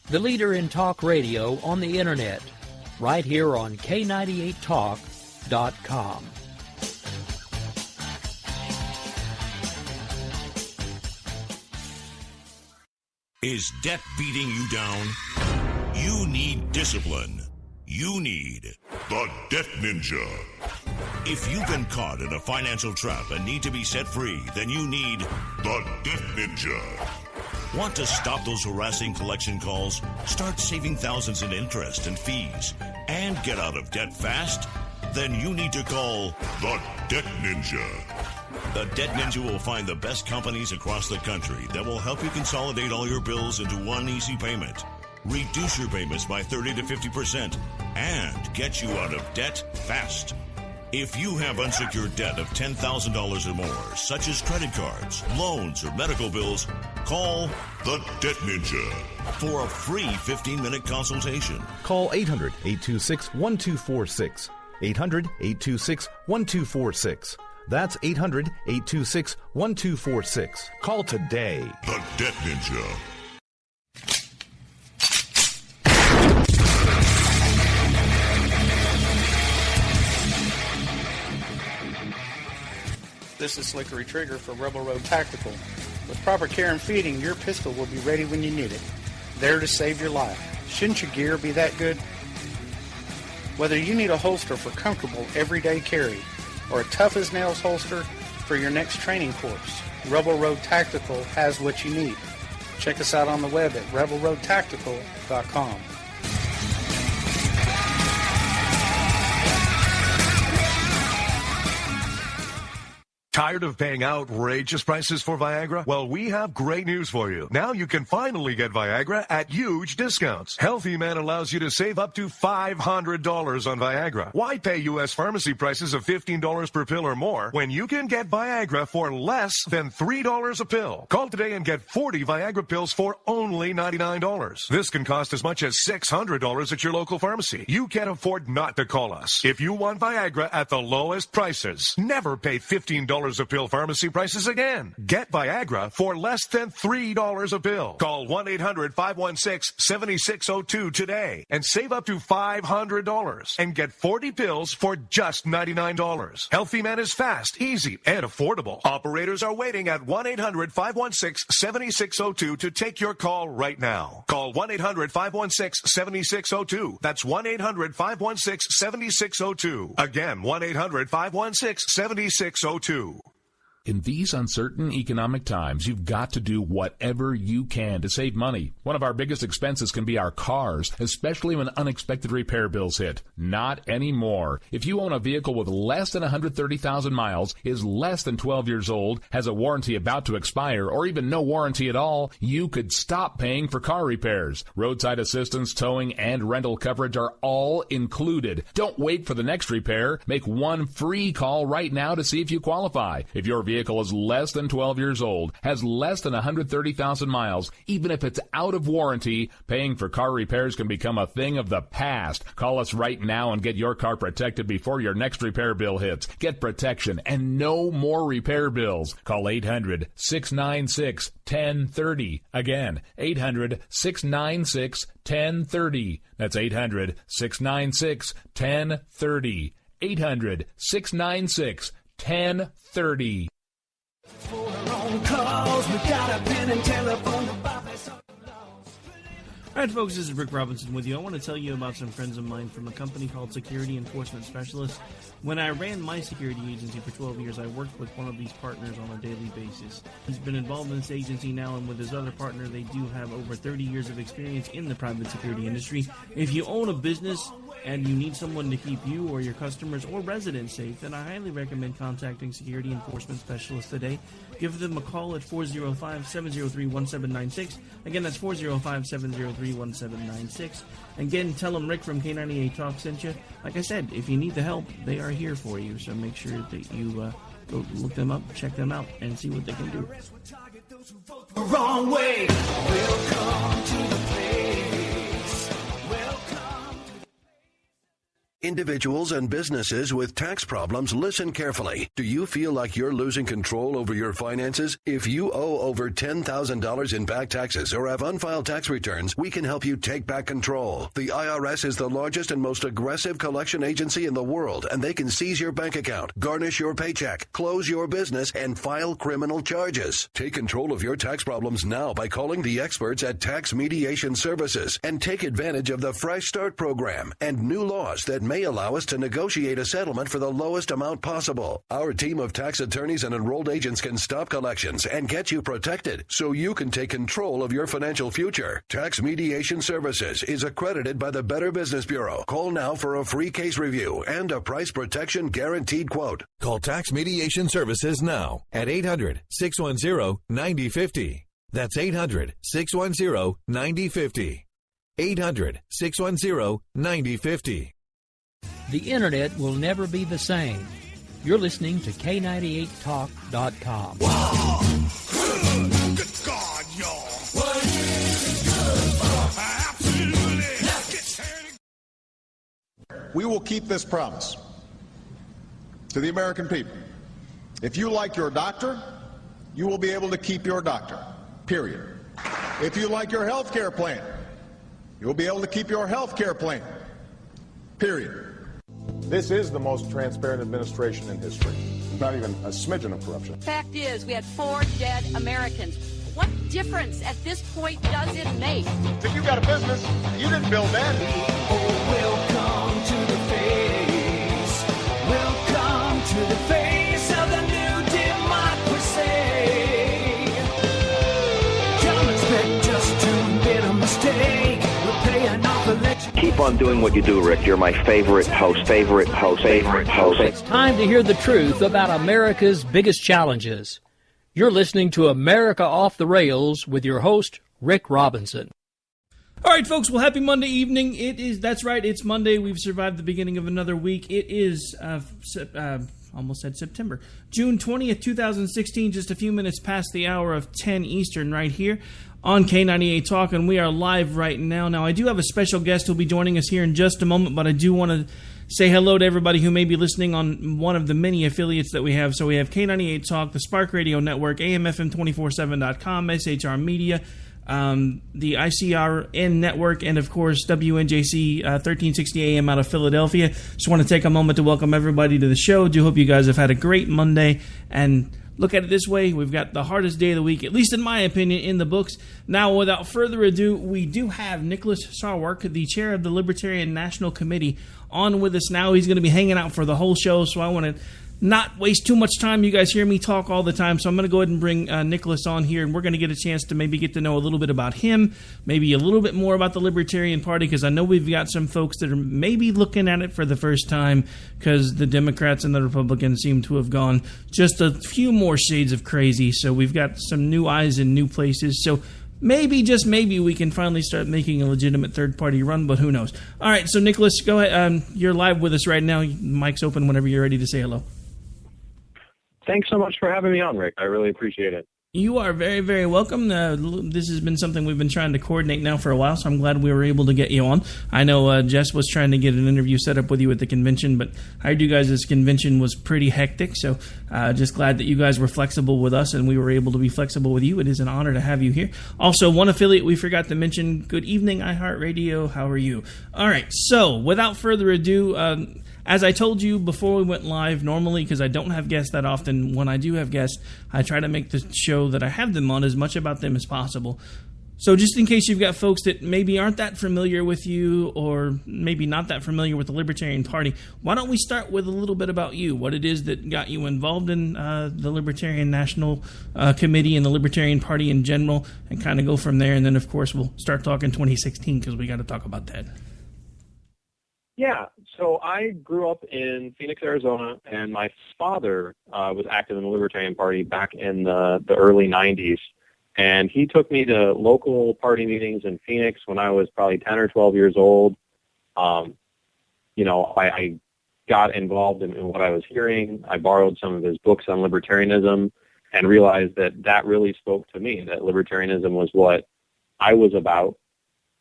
the leader in talk radio on the Internet, right here on K98Talk.com. Is debt beating you down? You need discipline. You need the Debt Ninja. If you've been caught in a financial trap and need to be set free, then you need the Debt Ninja. Want to stop those harassing collection calls, start saving thousands in interest and fees, and get out of debt fast? Then you need to call the Debt Ninja. The Debt Ninja will find the best companies across the country that will help you consolidate all your bills into one easy payment, reduce your payments by 30 to 50%, and get you out of debt fast. If you have unsecured debt of $10,000 or more, such as credit cards, loans, or medical bills, call the Debt Ninja for a free 15-minute consultation. Call 800-826-1246. 800-826-1246. That's 800-826-1246. Call today. The Debt Ninja. This is Slickery Trigger for Rebel Road Tactical. With proper care and feeding, your pistol will be ready when you need it. There to save your life. Shouldn't your gear be that good? Whether you need a holster for comfortable everyday carry or a tough-as-nails holster for your next training course, Rebel Road Tactical has what you need. Check us out on the web at rebelroadtactical.com. Tired of paying outrageous prices for Viagra? Well, we have great news for you. Now you can finally get Viagra at huge discounts. Healthy Man allows you to save up to $500 on Viagra. Why pay U.S. pharmacy prices of $15 per pill or more when you can get Viagra for less than $3 a pill? Call today and get 40 Viagra pills for only $99. This can cost as much as $600 at your local pharmacy. You can't afford not to call us. If you want Viagra at the lowest prices, never pay $15 a pill pharmacy prices again. Get Viagra for less than $3 a pill. Call 1-800-516-7602 today and save up to $500 and get 40 pills for just $99. Healthy Man is fast, easy, and affordable. Operators are waiting at 1-800-516-7602 to take your call right now. Call 1-800-516-7602. That's 1-800-516-7602. Again, 1-800-516-7602. In these uncertain economic times, you've got to do whatever you can to save money. One of our biggest expenses can be our cars, especially when unexpected repair bills hit. Not anymore. If you own a vehicle with less than 130,000 miles, is less than 12 years old, has a warranty about to expire, or even no warranty at all, you could stop paying for car repairs. Roadside assistance, towing, and rental coverage are all included. Don't wait for the next repair. Make one free call right now to see if you qualify. If your vehicle is less than 12 years old, has less than 130,000 miles, even if it's out of warranty, paying for car repairs can become a thing of the past. Call us right now and get your car protected before your next repair bill hits. Get protection and no more repair bills. Call 800-696-1030. Again, 800-696-1030. That's 800-696-1030. 800-696-1030. All right, folks, this is Rick Robinson with you. I want to tell you about some friends of mine from a company called Security Enforcement Specialists. When I ran my security agency for 12 years, I worked with one of these partners on a daily basis. He's been involved in this agency now, and with his other partner, they do have over 30 years of experience in the private security industry. If you own a business and you need someone to keep you or your customers or residents safe, then I highly recommend contacting Security Enforcement Specialists today. Give them a call at 405-703-1796. Again, that's 405-703-1796. Again, tell them Rick from K98 Talk sent you. Like I said, if you need the help, they are here for you. So make sure that you go look them up, check them out, and see what they can do. Wrong way. Welcome to the place. Individuals and businesses with tax problems, listen carefully. Do you feel like you're losing control over your finances? If you owe over $10,000 in back taxes or have unfiled tax returns, we can help you take back control. The IRS is the largest and most aggressive collection agency in the world, and they can seize your bank account, garnish your paycheck, close your business, and file criminal charges. Take control of your tax problems now by calling the experts at Tax Mediation Services and take advantage of the Fresh Start program and new laws that may allow us to negotiate a settlement for the lowest amount possible. Our team of tax attorneys and enrolled agents can stop collections and get you protected so you can take control of your financial future. Tax Mediation Services is accredited by the Better Business Bureau. Call now for a free case review and a price protection guaranteed quote. Call Tax Mediation Services now at 800-610-9050. That's 800-610-9050. 800-610-9050. The Internet will never be the same. You're listening to K98Talk.com. Wow. Good God, y'all. What is good for? Absolutely. We will keep this promise to the American people. If you like your doctor, you will be able to keep your doctor, period. If you like your health care plan, you will be able to keep your health care plan, period. This is the most transparent administration in history. Not even a smidgen of corruption. Fact is, we had 4 dead Americans. What difference at this point does it make? If you got a business, you didn't build that. Oh, welcome to the face. Welcome to the face of the new democracy. Don't expect just to admit a mistake. We're paying off election. Keep on doing what you do, Rick. You're my favorite host. It's time to hear the truth about America's biggest challenges. You're listening to America Off the Rails with your host, Rick Robinson. All right, folks. Well, happy Monday evening. That's right. It's Monday. We've survived the beginning of another week. It is, almost said September, June 20th, 2016, just a few minutes past the hour of 10 Eastern right here on K98 Talk, and we are live right now. Now, I do have a special guest who'll be joining us here in just a moment, but I do want to say hello to everybody who may be listening on one of the many affiliates that we have. So we have K98 Talk, the Spark Radio Network, AMFM247.com, SHR Media, the ICRN Network, and of course WNJC 1360 AM out of Philadelphia. Just want to take a moment to welcome everybody to the show. Do hope you guys have had a great Monday, and look at it this way, we've got the hardest day of the week, at least in my opinion, in the books. Now, without further ado, we do have Nicholas Sarwark, the chair of the Libertarian National Committee, on with us now. He's going to be hanging out for the whole show, so I want to not waste too much time. You guys hear me talk all the time, so I'm going to go ahead and bring Nicholas on here, and we're going to get a chance to maybe get to know a little bit about him, maybe a little bit more about the Libertarian Party, because I know we've got some folks that are maybe looking at it for the first time, because the Democrats and the Republicans seem to have gone just a few more shades of crazy, so we've got some new eyes in new places, so maybe, just maybe, we can finally start making a legitimate third-party run, but who knows. All right, so Nicholas, go ahead. You're live with us right now. Mic's open whenever you're ready to say hello. Thanks so much for having me on, Rick. I really appreciate it. You are very, very welcome. This has been something we've been trying to coordinate now for a while, so I'm glad we were able to get you on. I know Jess was trying to get an interview set up with you at the convention, but I heard you guys' convention was pretty hectic, so just glad that you guys were flexible with us and we were able to be flexible with you. It is an honor to have you here. Also, one affiliate we forgot to mention, good evening, iHeartRadio. How are you? All right, so without further ado, as I told you before we went live, normally, because I don't have guests that often, when I do have guests, I try to make the show that I have them on as much about them as possible. So just in case you've got folks that maybe aren't that familiar with you or maybe not that familiar with the Libertarian Party, why don't we start with a little bit about you, what it is that got you involved in the Libertarian National Committee and the Libertarian Party in general, and kind of go from there. And then, of course, we'll start talking 2016 because we got to talk about that. Yeah, so I grew up in Phoenix, Arizona, and my father was active in the Libertarian Party back in the early 90s. And he took me to local party meetings in Phoenix when I was probably 10 or 12 years old. I got involved in what I was hearing. I borrowed some of his books on libertarianism and realized that really spoke to me, that libertarianism was what I was about.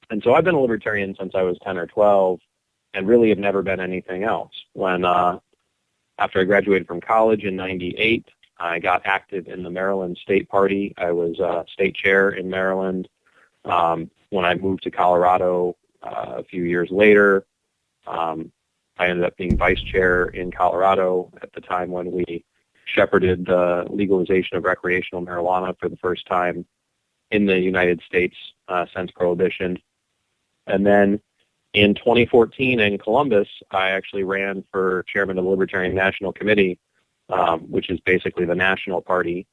And so I've been a libertarian since I was 10 or 12. and really have never been anything else. When after I graduated from college in '98, I got active in the Maryland State Party. I was state chair in Maryland. When I moved to Colorado a few years later, I ended up being vice chair in Colorado at the time when we shepherded the legalization of recreational marijuana for the first time in the United States since Prohibition. And then in 2014 in Columbus, I actually ran for chairman of the Libertarian National Committee, which is basically the national party,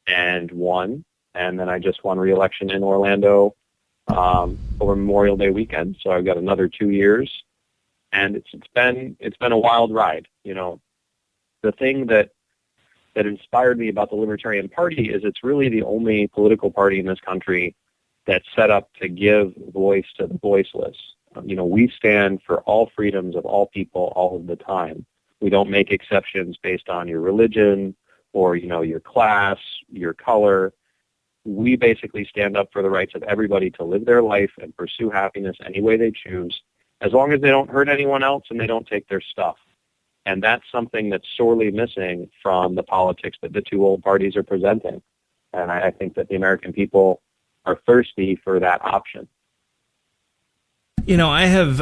and won. And then I just won re-election in Orlando over Memorial Day weekend. So I've got another 2 years, and it's been a wild ride. You know, the thing that inspired me about the Libertarian Party is it's really the only political party in this country that's set up to give voice to the voiceless. You know, we stand for all freedoms of all people all of the time. We don't make exceptions based on your religion or, you know, your class, your color. We basically stand up for the rights of everybody to live their life and pursue happiness any way they choose, as long as they don't hurt anyone else and they don't take their stuff. And that's something that's sorely missing from the politics that the two old parties are presenting. And I think that the American people are thirsty for that option. You know, I have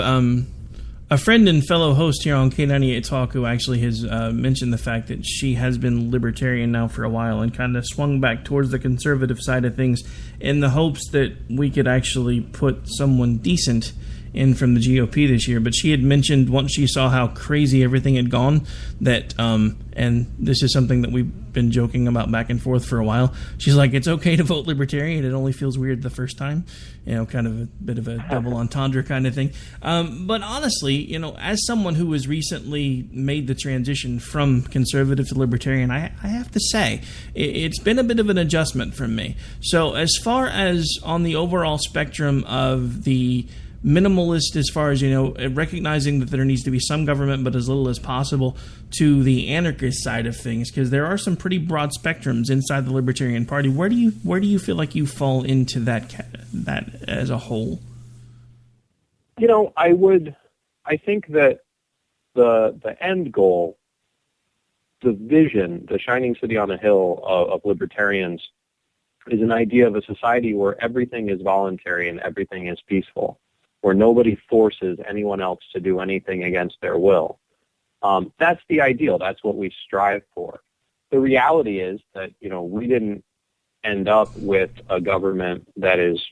a friend and fellow host here on K98 Talk who actually has mentioned the fact that she has been libertarian now for a while and kind of swung back towards the conservative side of things in the hopes that we could actually put someone decent in from the GOP this year. But she had mentioned once she saw how crazy everything had gone that, and this is something that we've been joking about back and forth for a while, she's like, it's okay to vote libertarian, it only feels weird the first time. You know, kind of a bit of a double entendre kind of thing. But honestly, you know, as someone who has recently made the transition from conservative to libertarian, I have to say, it's been a bit of an adjustment from me. So as far as on the overall spectrum of the minimalist, as far as, you know, recognizing that there needs to be some government but as little as possible, to the anarchist side of things, because there are some pretty broad spectrums inside the Libertarian Party. Where do you feel like you fall into that as a whole? You know, I think that the end goal, the vision, the shining city on a hill of libertarians is an idea of a society where everything is voluntary and everything is peaceful, where nobody forces anyone else to do anything against their will. That's the ideal. That's what we strive for. The reality is that, you know, we didn't end up with a government that is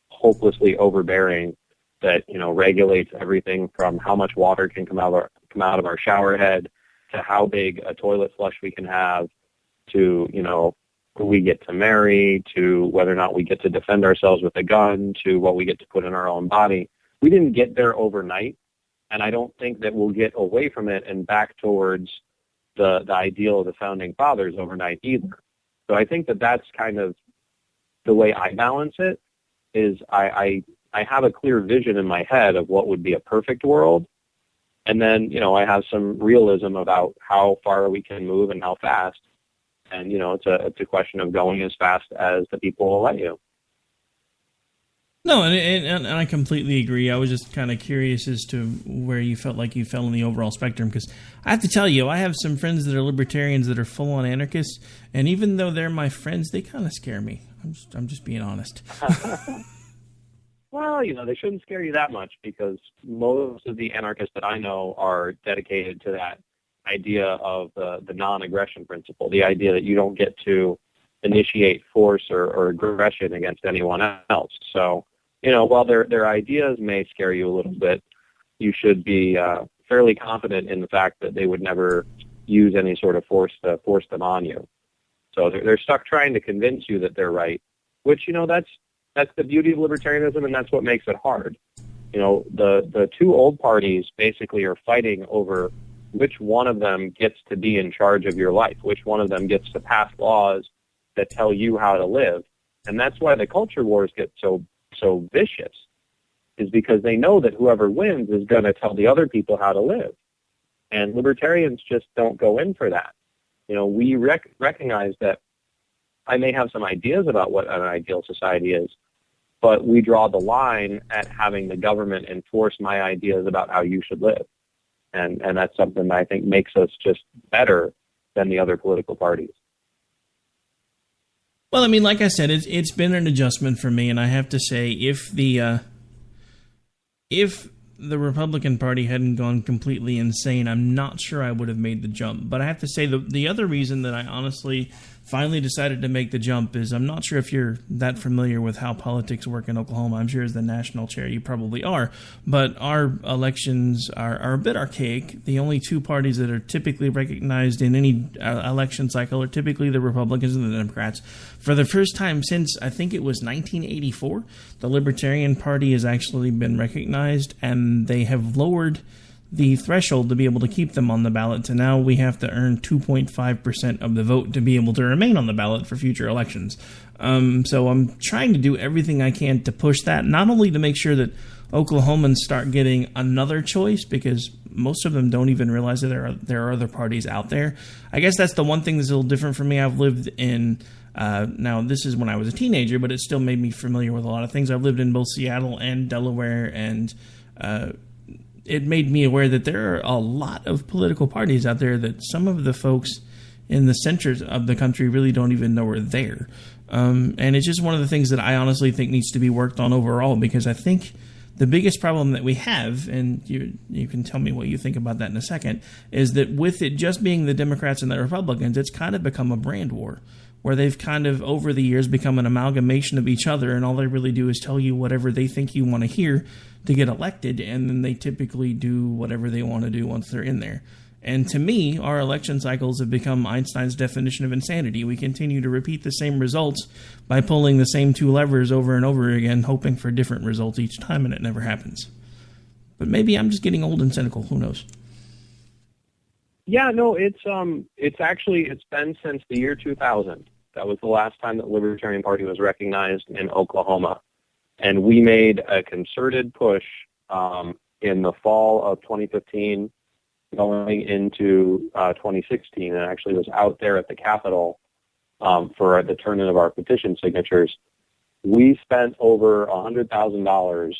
hopelessly overbearing, that, you know, regulates everything from how much water can come out of our shower head to how big a toilet flush we can have, to, you know, who we get to marry, to whether or not we get to defend ourselves with a gun, to what we get to put in our own body. We didn't get there overnight, and I don't think that we'll get away from it and back towards the ideal of the Founding Fathers overnight either. So I think that that's kind of the way I balance it, is I have a clear vision in my head of what would be a perfect world, and then, you know, I have some realism about how far we can move and how fast. And, you know, it's a question of going as fast as the people will let you. No, and I completely agree. I was just kind of curious as to where you felt like you fell in the overall spectrum, because I have to tell you, I have some friends that are libertarians that are full-on anarchists, and even though they're my friends, they kind of scare me. I'm just being honest. Well, you know, they shouldn't scare you that much, because most of the anarchists that I know are dedicated to that idea of the non-aggression principle, the idea that you don't get to initiate force or aggression against anyone else. So, you know, while their ideas may scare you a little bit, you should be fairly confident in the fact that they would never use any sort of force to force them on you. So they're stuck trying to convince you that they're right, which, you know, that's the beauty of libertarianism, and that's what makes it hard. You know, the two old parties basically are fighting over which one of them gets to be in charge of your life, which one of them gets to pass laws that tell you how to live. And that's why the culture wars get so vicious, is because they know that whoever wins is going to tell the other people how to live. And libertarians just don't go in for that. You know, we recognize that I may have some ideas about what an ideal society is, but we draw the line at having the government enforce my ideas about how you should live. And that's something that I think makes us just better than the other political parties. Well, I mean, like I said, it's been an adjustment for me, and I have to say, if the Republican Party hadn't gone completely insane, I'm not sure I would have made the jump. But I have to say, the other reason that I honestly finally decided to make the jump is, I'm not sure if you're that familiar with how politics work in Oklahoma. I'm sure as the national chair you probably are. But our elections are a bit archaic. The only two parties that are typically recognized in any election cycle are typically the Republicans and the Democrats. For the first time since, I think it was 1984, the Libertarian Party has actually been recognized, and they have lowered the threshold to be able to keep them on the ballot to now we have to earn 2.5% of the vote to be able to remain on the ballot for future elections. So I'm trying to do everything I can to push that, not only to make sure that Oklahomans start getting another choice, because most of them don't even realize that there are other parties out there. I guess that's the one thing that's a little different for me. I've lived in now this is when I was a teenager, but it still made me familiar with a lot of things. I've lived in both Seattle and Delaware, and it made me aware that there are a lot of political parties out there that some of the folks in the centers of the country really don't even know are there. And it's just one of the things that I honestly think needs to be worked on overall, because I think the biggest problem that we have, and you can tell me what you think about that in a second, is that with it just being the Democrats and the Republicans, it's kind of become a brand war, where they've kind of, over the years, become an amalgamation of each other, and all they really do is tell you whatever they think you want to hear to get elected, and then they typically do whatever they want to do once they're in there. And to me, our election cycles have become Einstein's definition of insanity. We continue to repeat the same results by pulling the same two levers over and over again, hoping for different results each time, and it never happens. But maybe I'm just getting old and cynical. Who knows? Yeah, no, it's been since the year 2000. That was the last time that the Libertarian Party was recognized in Oklahoma. And we made a concerted push in the fall of 2015 going into 2016, and actually was out there at the Capitol for the turn-in of our petition signatures. We spent over $100,000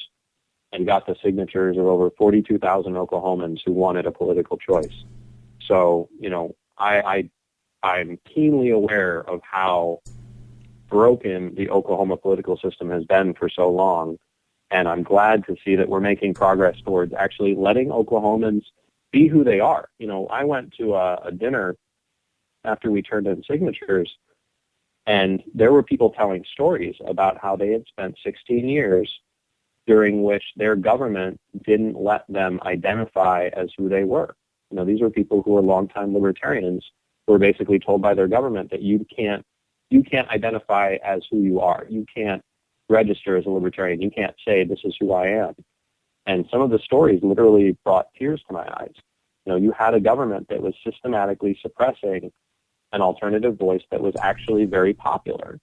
and got the signatures of over 42,000 Oklahomans who wanted a political choice. So, I'm keenly aware of how broken the Oklahoma political system has been for so long, and I'm glad to see that we're making progress towards actually letting Oklahomans be who they are. I went to a dinner after we turned in signatures, and there were people telling stories about how they had spent 16 years during which their government didn't let them identify as who they were. These were people who were longtime libertarians who were basically told by their government that you can't identify as who you are. You can't register as a libertarian. You can't say, this is who I am. And some of the stories literally brought tears to my eyes. You had a government that was systematically suppressing an alternative voice that was actually very popular.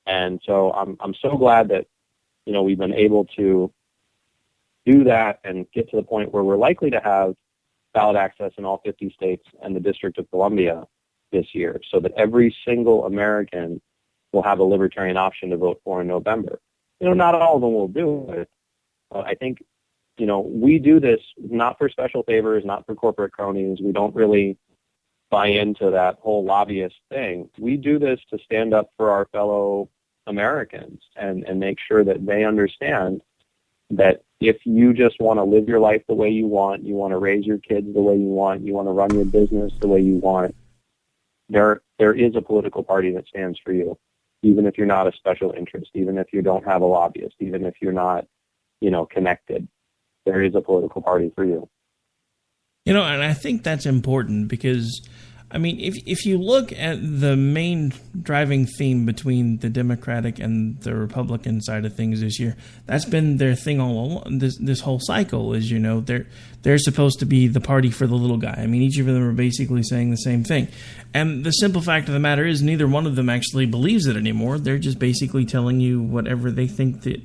And so I'm so glad that, we've been able to do that and get to the point where we're likely to have ballot access in all 50 states and the District of Columbia this year, so that every single American will have a libertarian option to vote for in November. Not all of them will do it. I think, we do this not for special favors, not for corporate cronies. We don't really buy into that whole lobbyist thing. We do this to stand up for our fellow Americans and make sure that they understand that if you just want to live your life the way you want to raise your kids the way you want to run your business the way you want, there is a political party that stands for you, even if you're not a special interest, even if you don't have a lobbyist, even if you're not, connected. There is a political party for you. And I think that's important because, if you look at the main driving theme between the Democratic and the Republican side of things this year, that's been their thing all along. This whole cycle is, they're supposed to be the party for the little guy. Each of them are basically saying the same thing. And the simple fact of the matter is neither one of them actually believes it anymore. They're just basically telling you whatever they think that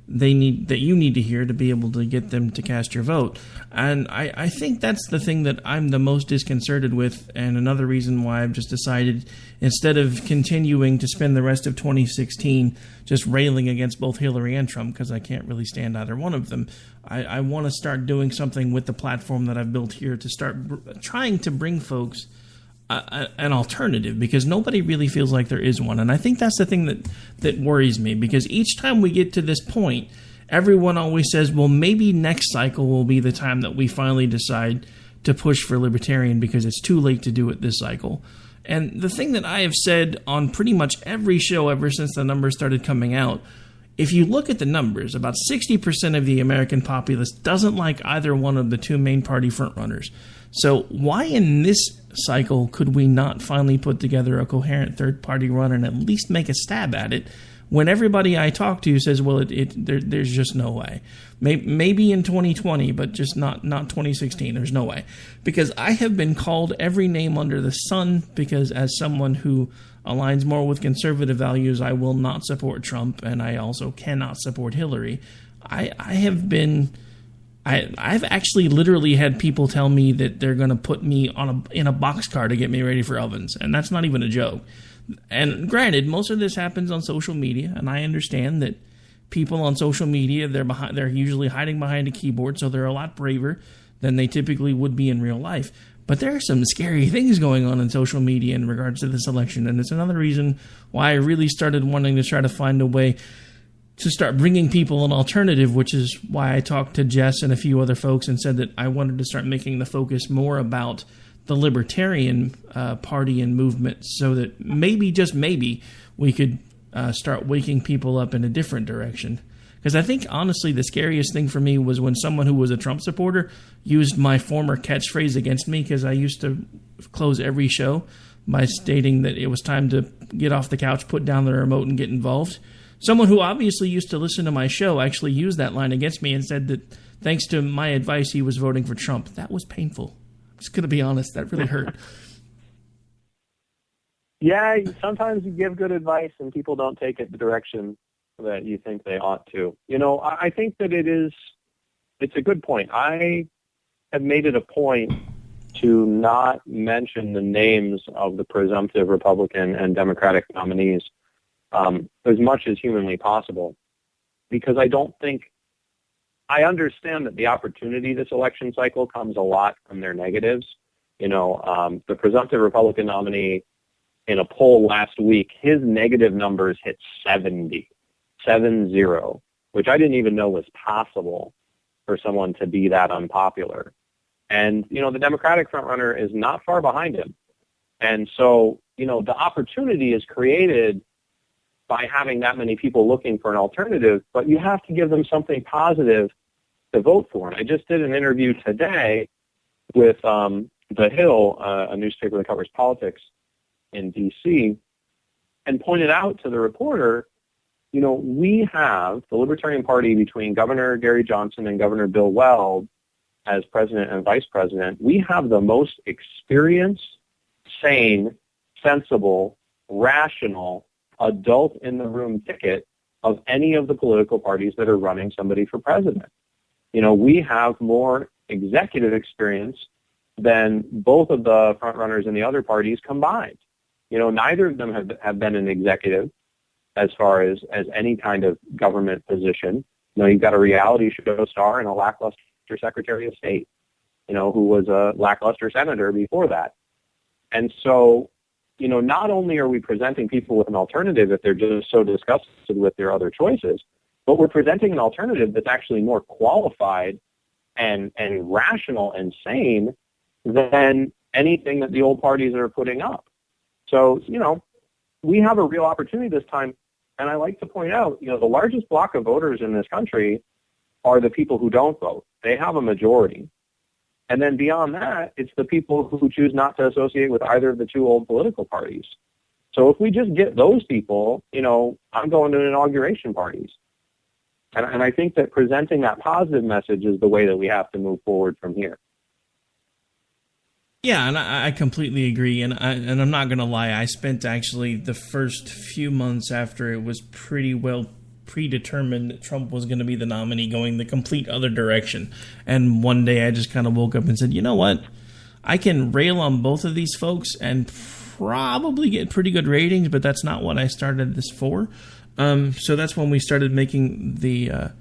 you need to hear to be able to get them to cast your vote. And I think that's the thing that I'm the most disconcerted with, and another reason why I've just decided, instead of continuing to spend the rest of 2016 just railing against both Hillary and Trump, because I can't really stand either one of them, I want to start doing something with the platform that I've built here to start trying to bring folks an alternative, because nobody really feels like there is one. And I think that's the thing that worries me, because each time we get to this point, everyone always says, well, maybe next cycle will be the time that we finally decide to push for libertarian, because it's too late to do it this cycle. And the thing that I have said on pretty much every show ever since the numbers started coming out, if you look at the numbers, about 60% of the American populace doesn't like either one of the two main party frontrunners. So why in this cycle could we not finally put together a coherent third-party run and at least make a stab at it, when everybody I talk to says, well, there's just no way. Maybe in 2020, but just not 2016. There's no way. Because I have been called every name under the sun, because as someone who aligns more with conservative values, I will not support Trump, and I also cannot support Hillary. I've actually literally had people tell me that they're going to put me in a boxcar to get me ready for ovens, and that's not even a joke. And granted, most of this happens on social media, and I understand that people on social media, they're usually hiding behind a keyboard, so they're a lot braver than they typically would be in real life. But there are some scary things going on in social media in regards to this election, and it's another reason why I really started wanting to try to find a way to start bringing people an alternative, which is why I talked to Jess and a few other folks and said that I wanted to start making the focus more about the Libertarian Party and movement, so that maybe, just maybe, we could start waking people up in a different direction. Because I think, honestly, the scariest thing for me was when someone who was a Trump supporter used my former catchphrase against me, because I used to close every show by stating that it was time to get off the couch, put down the remote, and get involved. Someone who obviously used to listen to my show actually used that line against me and said that thanks to my advice, he was voting for Trump. That was painful. I'm just going to be honest. That really hurt. Yeah, sometimes you give good advice and people don't take it the direction that you think they ought to. You know, I think that it's a good point. I have made it a point to not mention the names of the presumptive Republican and Democratic nominees as much as humanly possible, because I understand that the opportunity this election cycle comes a lot from their negatives. You know, the presumptive Republican nominee in a poll last week, his negative numbers hit 70, which I didn't even know was possible for someone to be that unpopular. And, you know, the Democratic frontrunner is not far behind him. And so, you know, the opportunity is created by having that many people looking for an alternative, but you have to give them something positive to vote for. And I just did an interview today with The Hill, a newspaper that covers politics in D.C., and pointed out to the reporter, you know, we have the Libertarian Party between Governor Gary Johnson and Governor Bill Weld as president and vice president. We have the most experienced, sane, sensible, rational, adult in the room ticket of any of the political parties that are running somebody for president. You know, we have more executive experience than both of the frontrunners in the other parties combined. You know, neither of them have been an executive as far as any kind of government position. You know, you've got a reality show star and a lackluster Secretary of State, you know, who was a lackluster senator before that. And so, you know, not only are we presenting people with an alternative if they're just so disgusted with their other choices, but we're presenting an alternative that's actually more qualified and rational and sane than anything that the old parties are putting up. So, you know, we have a real opportunity this time. And I like to point out, you know, the largest block of voters in this country are the people who don't vote. They have a majority. And then beyond that, it's the people who choose not to associate with either of the two old political parties. So if we just get those people, you know, I'm going to inauguration parties. And I think that presenting that positive message is the way that we have to move forward from here. Yeah, and I completely agree, and I'm not going to lie. I spent actually the first few months after it was pretty well predetermined that Trump was going to be the nominee, going the complete other direction. And one day I just kind of woke up and said, you know what? I can rail on both of these folks and probably get pretty good ratings, but that's not what I started this for. So that's when we started making the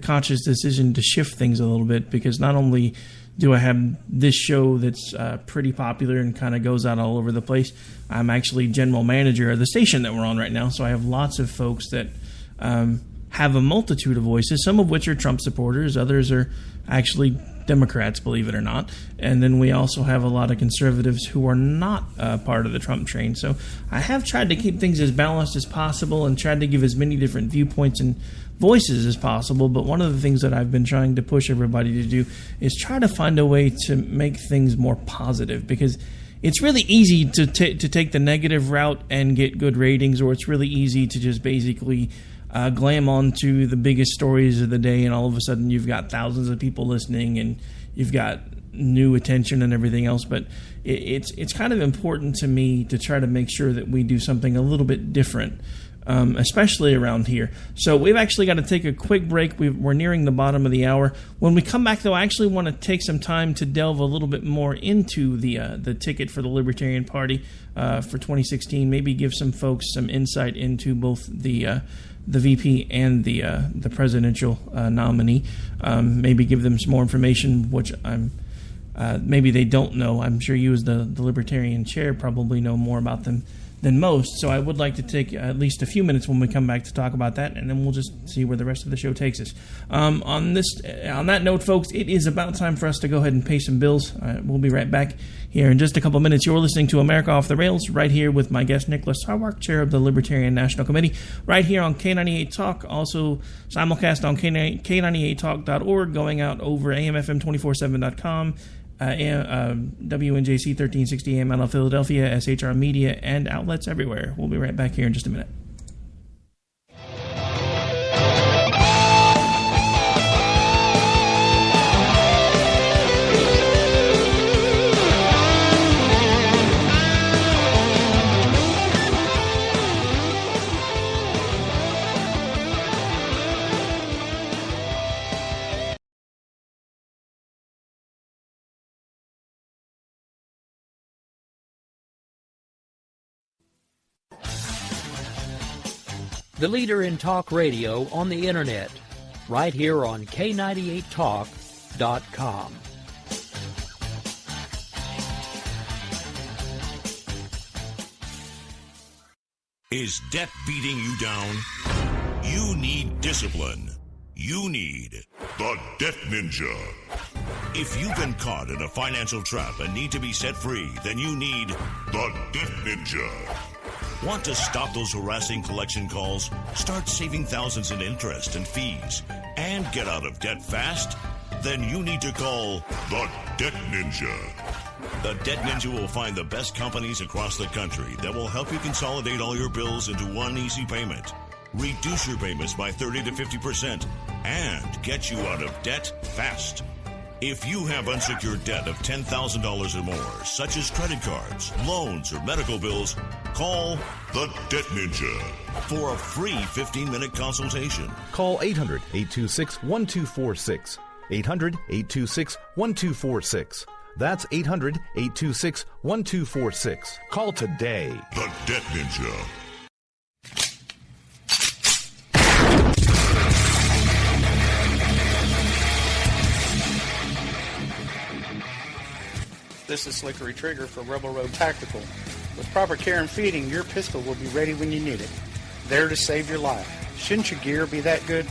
conscious decision to shift things a little bit, because not only do I have this show that's pretty popular and kind of goes out all over the place, I'm actually general manager of the station that we're on right now, so I have lots of folks that have a multitude of voices, some of which are Trump supporters, others are actually Democrats, believe it or not. And then we also have a lot of conservatives who are not part of the Trump train. So I have tried to keep things as balanced as possible and tried to give as many different viewpoints and voices as possible. But one of the things that I've been trying to push everybody to do is try to find a way to make things more positive, because it's really easy to take the negative route and get good ratings, or it's really easy to just basically glam onto the biggest stories of the day, and all of a sudden you've got thousands of people listening and you've got new attention and everything else. But it's kind of important to me to try to make sure that we do something a little bit different, especially around here. So we've actually got to take a quick break. We're nearing the bottom of the hour. When we come back, though, I actually want to take some time to delve a little bit more into the ticket for the Libertarian Party for 2016. Maybe give some folks some insight into both the VP and the presidential nominee. Maybe give them some more information, which maybe they don't know. I'm sure you, as the Libertarian Chair, probably know more about them than most. So I would like to take at least a few minutes when we come back to talk about that, and then we'll just see where the rest of the show takes us. On that note, folks, it is about time for us to go ahead and pay some bills. We'll be right back here in just a couple minutes. You're listening to America Off the Rails, right here with my guest, Nicholas Sarwark, Chair of the Libertarian National Committee, right here on K98 Talk, also simulcast on K98Talk.org, going out over AMFM247.com, WNJC 1360 AM out of Philadelphia, SHR Media, and outlets everywhere. We'll be right back here in just a minute. The leader in talk radio on the internet, right here on K98Talk.com. Is debt beating you down? You need discipline. You need the Debt Ninja. If you've been caught in a financial trap and need to be set free, then you need the Debt Ninja. Want to stop those harassing collection calls, start saving thousands in interest and fees, and get out of debt fast? Then you need to call the Debt Ninja. The Debt Ninja will find the best companies across the country that will help you consolidate all your bills into one easy payment, reduce your payments by 30 to 50%, and get you out of debt fast. If you have unsecured debt of $10,000 or more, such as credit cards, loans, or medical bills, call the Debt Ninja for a free 15-minute consultation. Call 800-826-1246. 800-826-1246. That's 800-826-1246. Call today. The Debt Ninja. This is Slickery Trigger for Rebel Road Tactical. With proper care and feeding, your pistol will be ready when you need it, there to save your life. Shouldn't your gear be that good?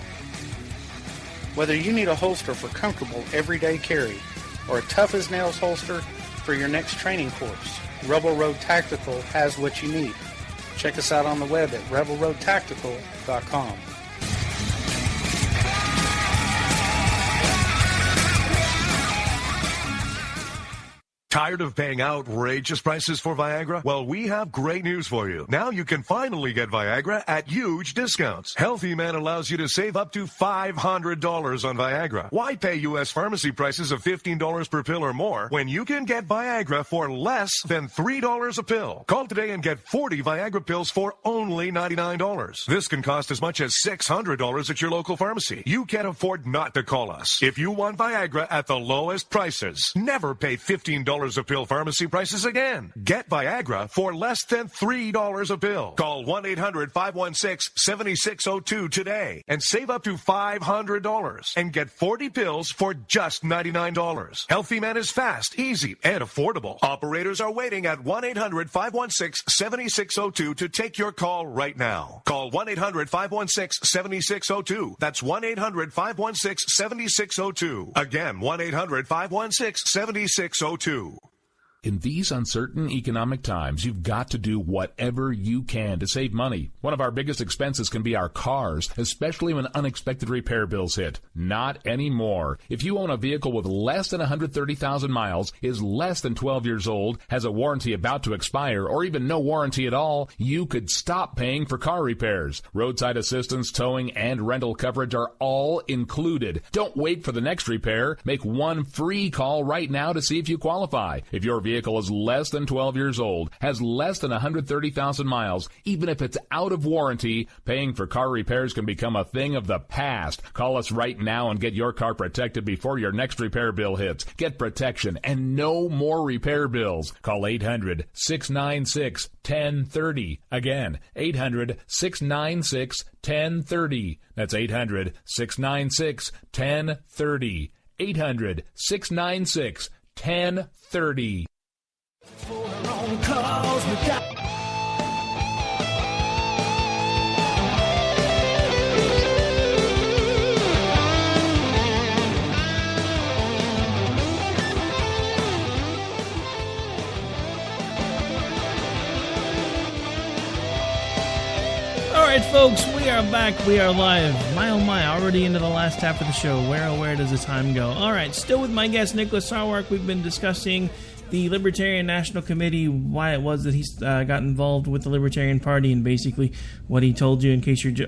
Whether you need a holster for comfortable everyday carry or a tough-as-nails holster for your next training course, Rebel Road Tactical has what you need. Check us out on the web at rebelroadtactical.com. Tired of paying outrageous prices for Viagra? Well, we have great news for you. Now you can finally get Viagra at huge discounts. Healthy Man allows you to save up to $500 on Viagra. Why pay U.S. pharmacy prices of $15 per pill or more when you can get Viagra for less than $3 a pill? Call today and get 40 Viagra pills for only $99. This can cost as much as $600 at your local pharmacy. You can't afford not to call us. If you want Viagra at the lowest prices, never pay $15 a pill pharmacy prices again. Get Viagra for less than $3 a pill. Call 1-800-516-7602 today and save up to $500 and get 40 pills for just $99. Healthy Man is fast, easy, and affordable. Operators are waiting at 1-800-516-7602 to take your call right now. Call 1-800-516-7602. That's 1-800-516-7602. Again, 1-800-516-7602. In these uncertain economic times, you've got to do whatever you can to save money. One of our biggest expenses can be our cars, especially when unexpected repair bills hit. Not anymore. If you own a vehicle with less than 130,000 miles, is less than 12 years old, has a warranty about to expire, or even no warranty at all, you could stop paying for car repairs. Roadside assistance, towing, and rental coverage are all included. Don't wait for the next repair. Make one free call right now to see if you qualify. If your vehicle is less than 12 years old, has less than 130,000 miles, even if it's out of warranty, paying for car repairs can become a thing of the past. Call us right now and get your car protected before your next repair bill hits. Get protection and no more repair bills. Call 800-696-1030. Again, 800-696-1030. That's 800-696-1030. 800-696-1030. All right, folks, we are back. We are live. My oh my, already into the last half of the show. Where does the time go? All right, still with my guest, Nicholas Sarwark. We've been discussing the Libertarian National Committee, why it was that he got involved with the Libertarian Party, and basically what he told you,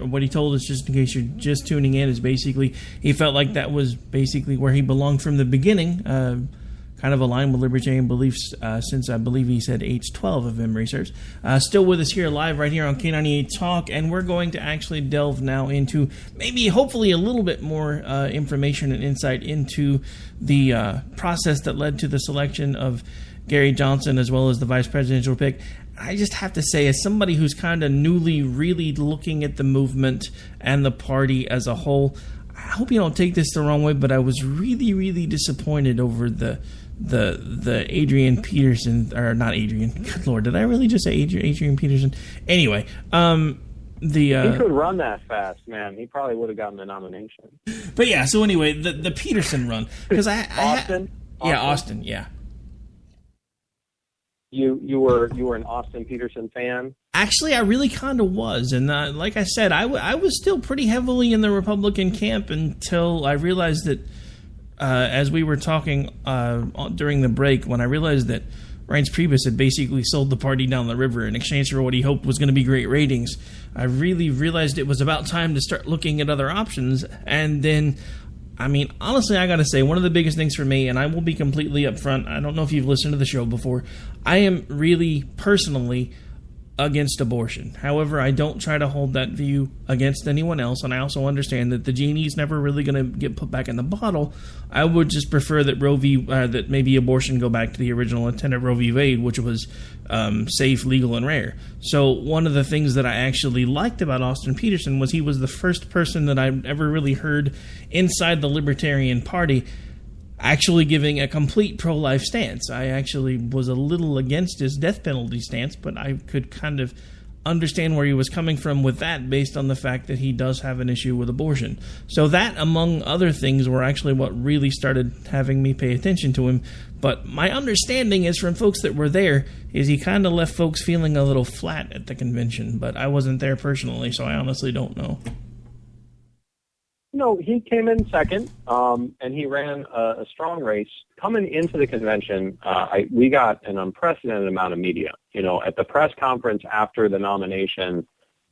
what he told us, just in case you're just tuning in, is basically he felt like that was basically where he belonged from the beginning, kind of aligned with Libertarian beliefs since I believe he said age 12, if memory serves. Still with us here live right here on K98 Talk, and we're going to actually delve now into maybe hopefully a little bit more information and insight into the process that led to the selection of Gary Johnson as well as the vice presidential pick. I just have to say, as somebody who's kind of newly really looking at the movement and the party as a whole, I hope you don't take this the wrong way, but I was really, really disappointed over the Adrian Peterson, or not Adrian, good Lord, did I really just say Adrian Peterson? Anyway, he could run that fast, man. He probably would have gotten the nomination. But yeah, so anyway, the Peterson run, because Austin? Yeah, Austin, yeah. You were an Austin Peterson fan? Actually, I really kind of was, and like I said, I was still pretty heavily in the Republican camp until I realized that, as we were talking during the break, when I realized that Reince Priebus had basically sold the party down the river in exchange for what he hoped was going to be great ratings, I really realized it was about time to start looking at other options. And then, I mean, honestly, I got to say, one of the biggest things for me, and I will be completely upfront, I don't know if you've listened to the show before, I am really personally against abortion. However, I don't try to hold that view against anyone else, and I also understand that the genie's never really going to get put back in the bottle. I would just prefer that that maybe abortion go back to the original intent of Roe v. Wade, which was safe, legal, and rare. So one of the things that I actually liked about Austin Peterson was he was the first person that I've ever really heard inside the Libertarian Party actually giving a complete pro-life stance. I actually was a little against his death penalty stance, but I could kind of understand where he was coming from with that based on the fact that he does have an issue with abortion. So that, among other things, were actually what really started having me pay attention to him. But my understanding is from folks that were there is he kind of left folks feeling a little flat at the convention, but I wasn't there personally, so I honestly don't know. He came in second, and he ran a strong race. Coming into the convention, we got an unprecedented amount of media. At the press conference after the nomination,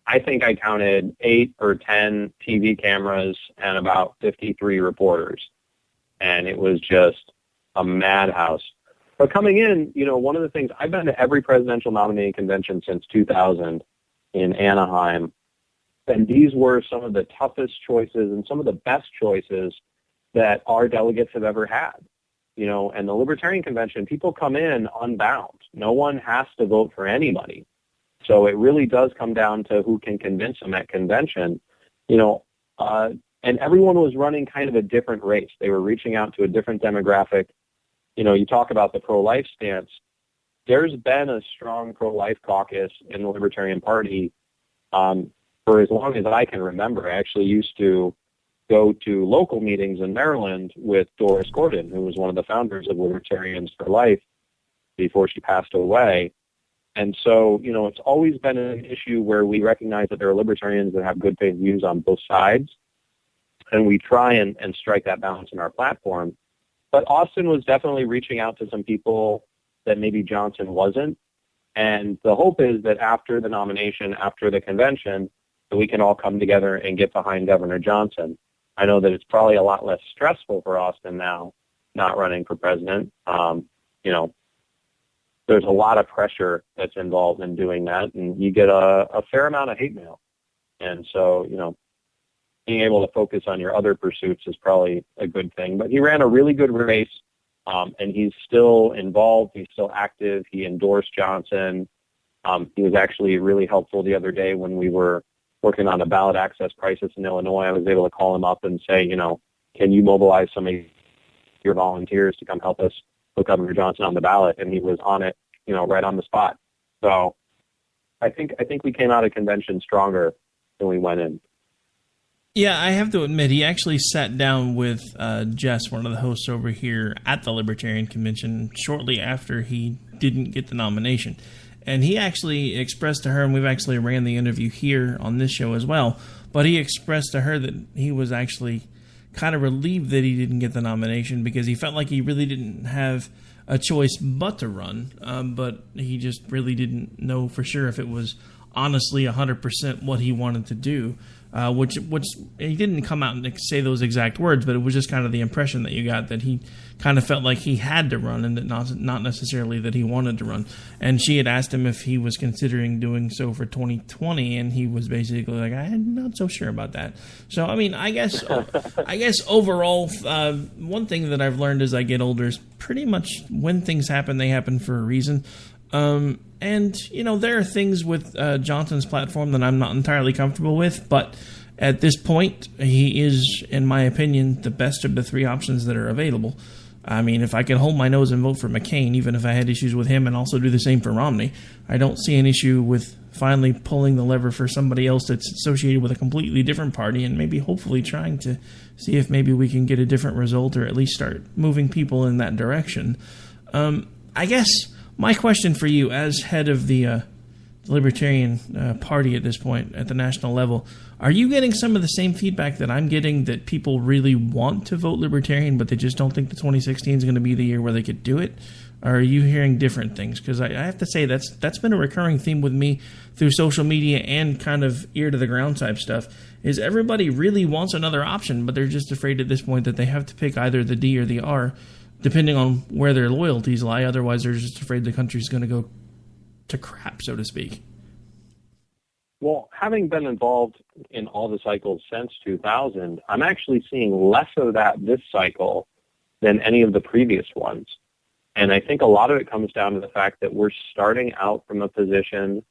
I think I counted 8 or 10 TV cameras and about 53 reporters. And it was just a madhouse. But coming in, one of the things, I've been to every presidential nominating convention since 2000 in Anaheim. And these were some of the toughest choices and some of the best choices that our delegates have ever had. And the Libertarian Convention, people come in unbound. No one has to vote for anybody. So it really does come down to who can convince them at convention. And everyone was running kind of a different race. They were reaching out to a different demographic. You talk about the pro-life stance. There's been a strong pro-life caucus in the Libertarian Party for as long as I can remember. I actually used to go to local meetings in Maryland with Doris Gordon, who was one of the founders of Libertarians for Life before she passed away. And so, it's always been an issue where we recognize that there are libertarians that have good faith views on both sides, and we try and strike that balance in our platform. But Austin was definitely reaching out to some people that maybe Johnson wasn't, and the hope is that after the nomination, after the convention, that we can all come together and get behind Governor Johnson. I know that it's probably a lot less stressful for Austin now, not running for president. There's a lot of pressure that's involved in doing that, and you get a fair amount of hate mail. And so, being able to focus on your other pursuits is probably a good thing. But he ran a really good race, and he's still involved. He's still active. He endorsed Johnson. He was actually really helpful the other day when we were working on a ballot access crisis in Illinois. I was able to call him up and say, can you mobilize some of your volunteers to come help us put Governor Johnson on the ballot? And he was on it, right on the spot. So I think we came out of convention stronger than we went in. Yeah, I have to admit, he actually sat down with Jess, one of the hosts over here at the Libertarian Convention, shortly after he didn't get the nomination. And he actually expressed to her, and we've actually ran the interview here on this show as well, but he expressed to her that he was actually kind of relieved that he didn't get the nomination because he felt like he really didn't have a choice but to run, but he just really didn't know for sure if it was honestly 100% what he wanted to do, which he didn't come out and say those exact words, but it was just kind of the impression that you got that he kind of felt like he had to run and that not necessarily that he wanted to run. And she had asked him if he was considering doing so for 2020, and he was basically like, I'm not so sure about that. So, I mean, I guess overall, one thing that I've learned as I get older is pretty much when things happen, they happen for a reason. And, there are things with Johnson's platform that I'm not entirely comfortable with, but at this point, he is, in my opinion, the best of the three options that are available. I mean, if I could hold my nose and vote for McCain, even if I had issues with him, and also do the same for Romney, I don't see an issue with finally pulling the lever for somebody else that's associated with a completely different party and maybe hopefully trying to see if maybe we can get a different result or at least start moving people in that direction. I guess my question for you, as head of the Libertarian Party at this point at the national level, are you getting some of the same feedback that I'm getting, that people really want to vote Libertarian, but they just don't think the 2016 is going to be the year where they could do it? Or are you hearing different things? Because I have to say that's been a recurring theme with me through social media and kind of ear to the ground type stuff, is everybody really wants another option, but they're just afraid at this point that they have to pick either the D or the R, depending on where their loyalties lie. Otherwise, they're just afraid the country's going to go to crap, so to speak. Well, having been involved in all the cycles since 2000, I'm actually seeing less of that this cycle than any of the previous ones. And I think a lot of it comes down to the fact that we're starting out from a position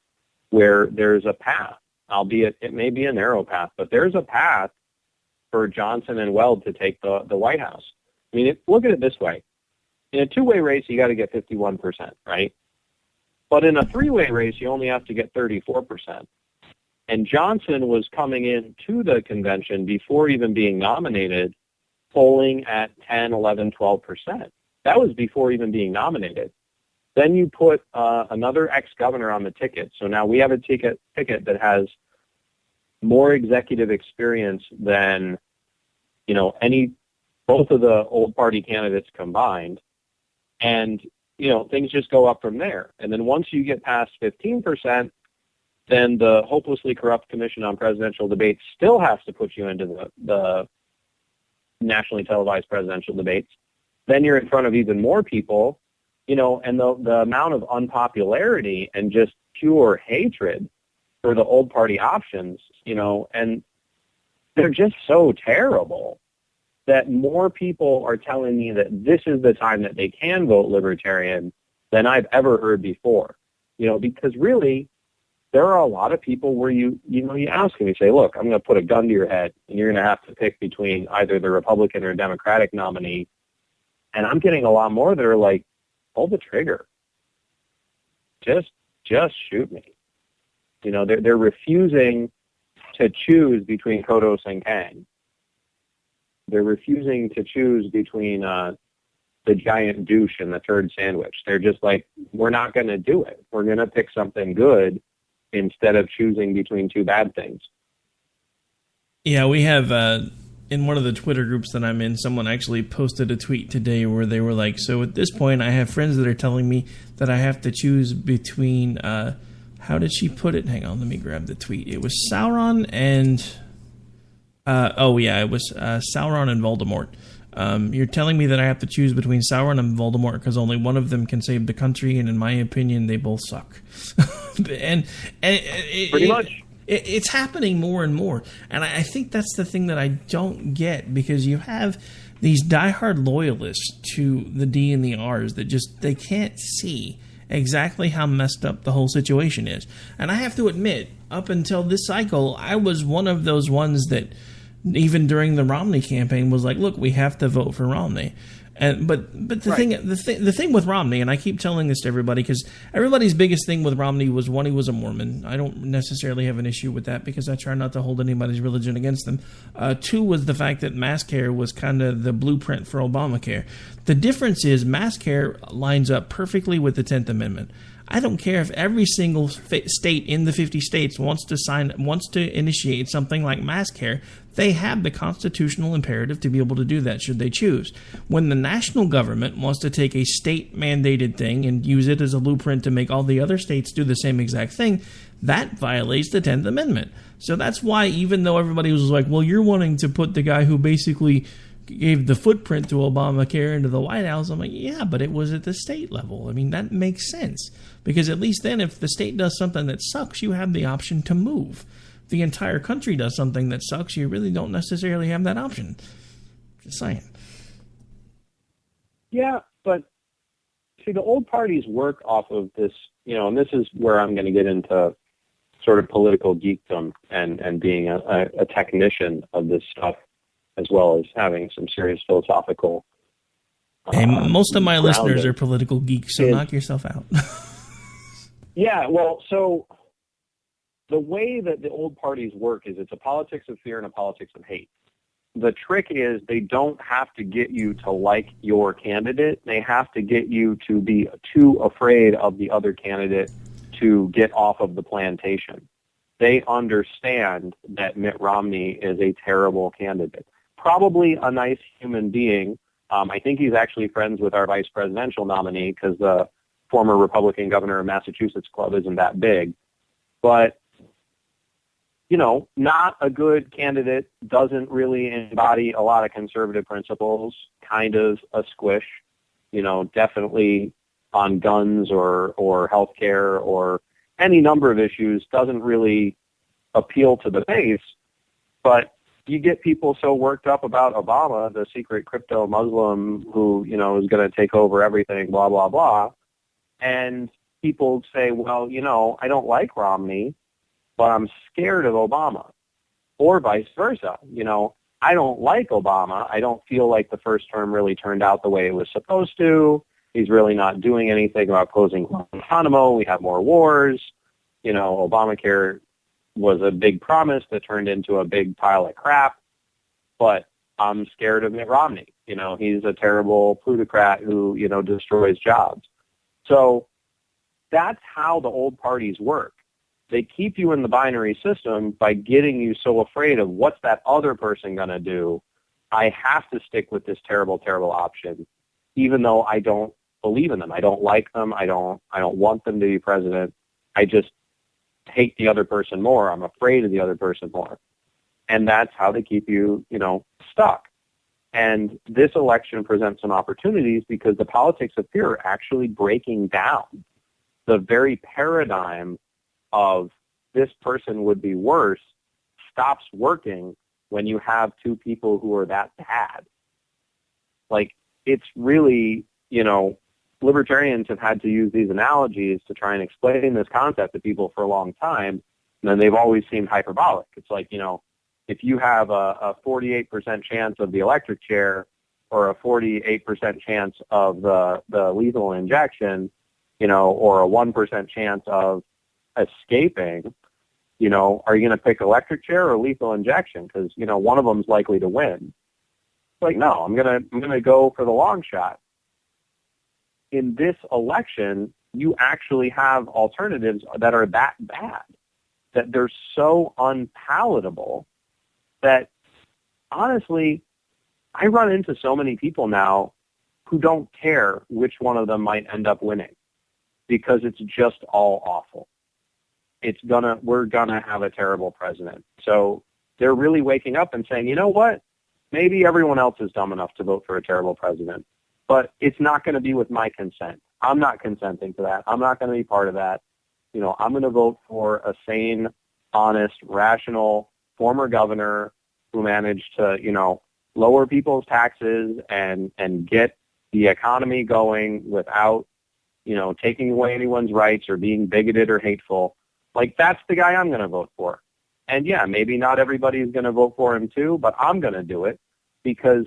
where there's a path, albeit it may be a narrow path, but there's a path for Johnson and Weld to take the White House. I mean, look at it this way. In a two-way race, you got to get 51%, right? But in a three-way race, you only have to get 34%. And Johnson was coming into the convention before even being nominated, polling at 10, 11, 12%. That was before even being nominated. Then you put another ex-governor on the ticket. So now we have a ticket that has more executive experience than both of the old party candidates combined, and, things just go up from there. And then once you get past 15%, then the hopelessly corrupt Commission on Presidential Debates still has to put you into the nationally televised presidential debates. Then you're in front of even more people, and the amount of unpopularity and just pure hatred for the old party options, and they're just so terrible that more people are telling me that this is the time that they can vote Libertarian than I've ever heard before. Because really, there are a lot of people where you ask them, you say, look, I'm going to put a gun to your head, and you're going to have to pick between either the Republican or Democratic nominee. And I'm getting a lot more that are like, pull the trigger. Just shoot me. They're refusing to choose between Kodos and Kang. They're refusing to choose between the giant douche and the turd sandwich. They're just like, we're not going to do it. We're going to pick something good instead of choosing between two bad things. Yeah, we have, in one of the Twitter groups that I'm in, someone actually posted a tweet today where they were like, so at this point I have friends that are telling me that I have to choose between, how did she put it? Hang on, let me grab the tweet. It was Sauron and, it was Sauron and Voldemort. You're telling me that I have to choose between Sauron and Voldemort because only one of them can save the country, and in my opinion, they both suck. and pretty much. It's happening more and more, and I think that's the thing that I don't get, because you have these diehard loyalists to the D and the R's that they can't see exactly how messed up the whole situation is. And I have to admit, up until this cycle, I was one of those ones that, even during the Romney campaign, was like, look, we have to vote for Romney. But the thing with Romney, and I keep telling this to everybody, because everybody's biggest thing with Romney was, one, he was a Mormon. I don't necessarily have an issue with that because I try not to hold anybody's religion against them. Two was the fact that mass care was kind of the blueprint for Obamacare. The difference is mass care lines up perfectly with the 10th Amendment. I don't care if every single state in the 50 states wants to initiate something like mass care. They have the constitutional imperative to be able to do that should they choose. When the national government wants to take a state-mandated thing and use it as a blueprint to make all the other states do the same exact thing, that violates the 10th Amendment. So that's why, even though everybody was like, well, you're wanting to put the guy who basically gave the footprint to Obamacare into the White House, I'm like, yeah, but it was at the state level. I mean, that makes sense. Because at least then, if the state does something that sucks, you have the option to move. If the entire country does something that sucks, you really don't necessarily have that option. Just saying. Yeah, but see, the old parties work off of this, and this is where I'm going to get into sort of political geekdom and being a technician of this stuff, as well as having some serious philosophical. Hey, most of my listeners are political geeks, so knock yourself out. Yeah, well, so the way that the old parties work is it's a politics of fear and a politics of hate. The trick is they don't have to get you to like your candidate. They have to get you to be too afraid of the other candidate to get off of the plantation. They understand that Mitt Romney is a terrible candidate. Probably a nice human being. I think he's actually friends with our vice presidential nominee because the former Republican governor of Massachusetts club isn't that big. But, not a good candidate, doesn't really embody a lot of conservative principles, kind of a squish, definitely on guns or healthcare or any number of issues, doesn't really appeal to the base. But you get people so worked up about Obama, the secret crypto Muslim who, is going to take over everything, blah, blah, blah. And people say, well, I don't like Romney, but I'm scared of Obama. Or vice versa. I don't like Obama. I don't feel like the first term really turned out the way it was supposed to. He's really not doing anything about closing Guantanamo. We have more wars. Obamacare was a big promise that turned into a big pile of crap. But I'm scared of Mitt Romney. He's a terrible plutocrat who, destroys jobs. So that's how the old parties work. They keep you in the binary system by getting you so afraid of what's that other person going to do I have to stick with this terrible, terrible option, even though I don't believe in them. I don't like them. I don't want them to be president. I just hate the other person more. I'm afraid of the other person more. And that's how they keep you, stuck. And this election presents some opportunities because the politics of fear are actually breaking down. The very paradigm of this person would be worse stops working when you have two people who are that bad. Like, it's really, libertarians have had to use these analogies to try and explain this concept to people for a long time, and then they've always seemed hyperbolic. It's like, if you have a 48% chance of the electric chair or a 48% chance of the lethal injection, or a 1% chance of escaping, are you going to pick electric chair or lethal injection? Because, one of them's likely to win. Like, no, I'm going to go for the long shot. In this election, you actually have alternatives that are that bad, that they're so unpalatable that, honestly, I run into so many people now who don't care which one of them might end up winning because it's just all awful. We're gonna have a terrible president. So they're really waking up and saying, you know what? Maybe everyone else is dumb enough to vote for a terrible president, but it's not going to be with my consent. I'm not consenting to that. I'm not going to be part of that. I'm going to vote for a sane, honest, rational former governor who managed to, lower people's taxes and get the economy going without, taking away anyone's rights or being bigoted or hateful. Like, that's the guy I'm going to vote for. And yeah, maybe not everybody's going to vote for him too, but I'm going to do it because,